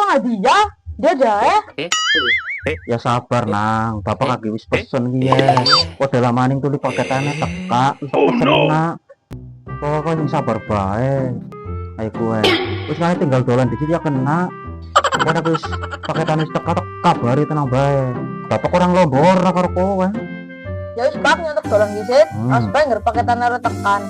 hadiah. Dia dah. Ya sabar nang, bapak lagi wis pesen ki ya. Kok dalam maning tuli paketane teka, wis pesen nak. Kok sing sabar bae. Ayo kowe. Wis kae tinggal dolan dikit ya kena. Kok wis paketane teka kabari tenang bae. Bapak orang lobor karo kowe. Ya wis bak nyentuk dolan dhisik. Supaya ngger paketan arep tekan.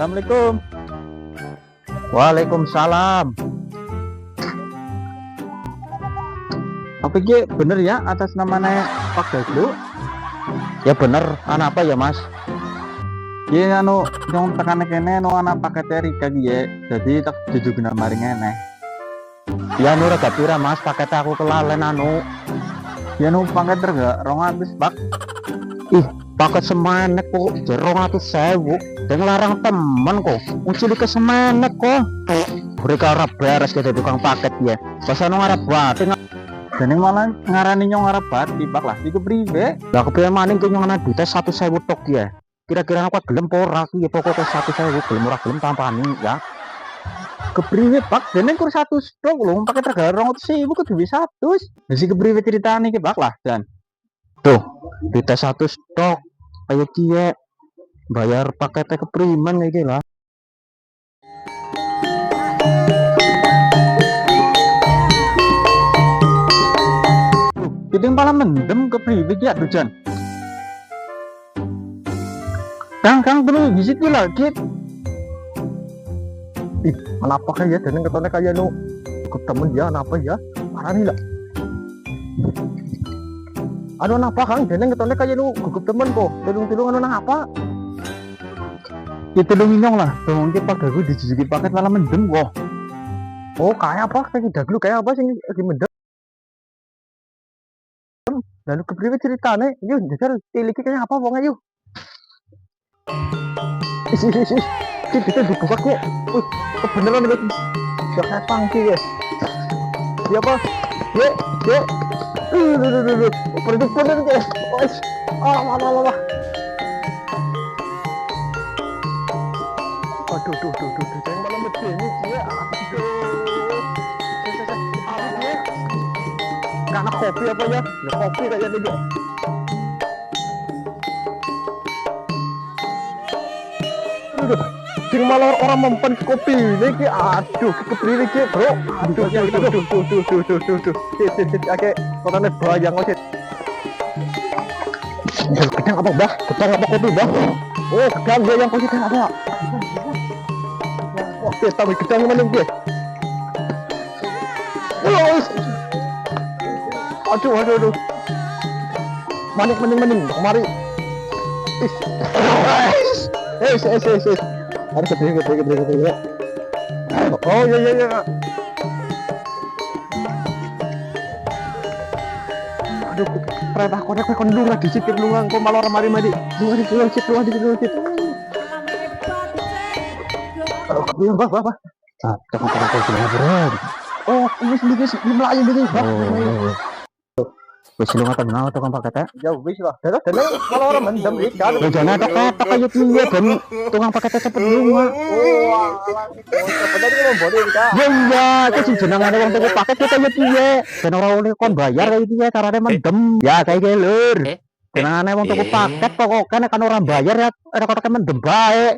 Assalamualaikum. Waalaikumsalam. Apa ki bener ya atas namanya Pak Daglu? Ya bener, anak apa ya Mas? Iya anu yang tekan kene no anak paket Rika ya. Jadi tak jujuk bener mari ngene. Ya anu rega pira Mas, paket aku kelalen anu. Ya anu paket rega 200 Pak. Ih, paket semenek kok 200.000. Dan larang temen kok, ucili ke semenek kok. Mereka harap beres ke tukang paket ya. Pas anu ngarep bati. Dan yang malah ngarani nyong ngarep bati Pak lah. Iku priwe? Lah kepriwe maning ku nyong ana duite 100.000 tok ya. Kira-kira aku gelem ora ki ya pokoke 100.000 gelem ora gelem tampani ya. Kepriwe Pak? Dene kur 100 tok lho, paket rega 200.000 kudu wis 100. Lah si kepriwe ceritane iki Pak lah dan. Tuh, duite 100 tok. Ayo kiye bayar paketnya kepriman iki lah. Jadi malah mendem kepriwe iki aduh Jan. Kang terus visit lagi. Ih, kenapa kayak dan ketone kayak nu ketemu dia kenapa ya? Parah nih lah. Aduh kenapa Kang? Dan ketone kayak nu gugup temen kok. Tulung-tulung anu apa? Itu lu minyong lah, mungkin Pak Daglu dijujuki paket malah mendem kok. Oh kayak apa? Kayak Daglu kayak apa sih lagi mendem? Lalu kepriwe ceritane? Yuk dasar iliki kayak apa wong ayo. Kita dibuka kok. Wih, kebeneran itu. Gak kayak pangki ya. Siapa? Ye. Pergi ya. Allah. Aduh, jangan malah medeni dia. Karena kopi apa ya? Ya kopi kayaknya dia. Aduh, sing malah orang mempen kopi ini ki aduh kepriwe ki, Bro. Aduh. Oke, kotane bayang kok. Gedang apa, Bah? Gedang apa kopi, Bah? Oh, gedang yang kopi ada. Oke, tapi gedang mana gue? Aduh. Manik, kemari. Harus ketiga. Oh, iya. Aduh, perintah konek kondung lah dicit lungang kok malah mari. Lungang cit. Oh, iya, Bah. Ah, tekan bro. Oh, ini sendiri Melayu ini, Bah. Oh. Wis lu ngata benar tukang paketnya? Ya wis lah. Dan malah orang mendem ikan. Ya jane kata kayak piye ben tukang paketnya cepet lunga. Oh, alah tadi mau bodi kita. Ya iya, kok jenengane wong tuku paket kita ya piye? Ben ora oleh kon bayar kayak piye carane mendem. Ya kayak ge lur. Jenengane wong tuku paket pokoknya kan orang bayar ya ora kotoke mendem bae.